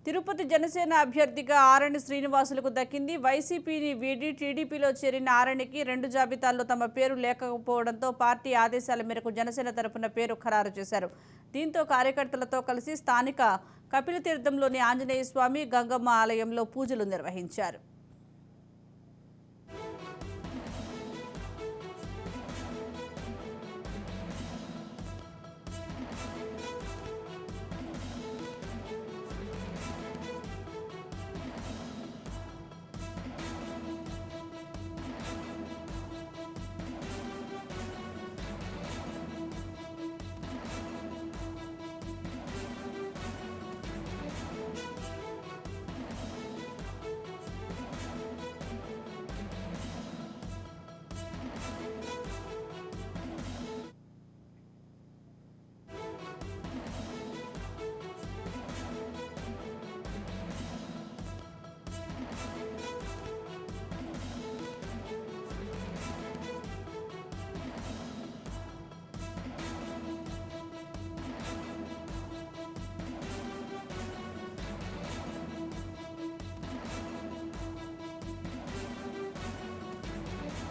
తిరుపతి జనసేన అభ్యర్థిగా ఆరణి శ్రీనివాసులకు దక్కింది. వైసీపీని వీడి టీడీపీలో చేరిన ఆరణికి 2 జాబితాల్లో తమ పేరు లేకపోవడంతో పార్టీ ఆదేశాల మేరకు జనసేన తరపున పేరు ఖరారు చేశారు. దీంతో కార్యకర్తలతో కలిసి స్థానిక కపిలతీర్థంలోని ఆంజనేయ స్వామి, గంగమ్మ ఆలయంలో పూజలు నిర్వహించారు.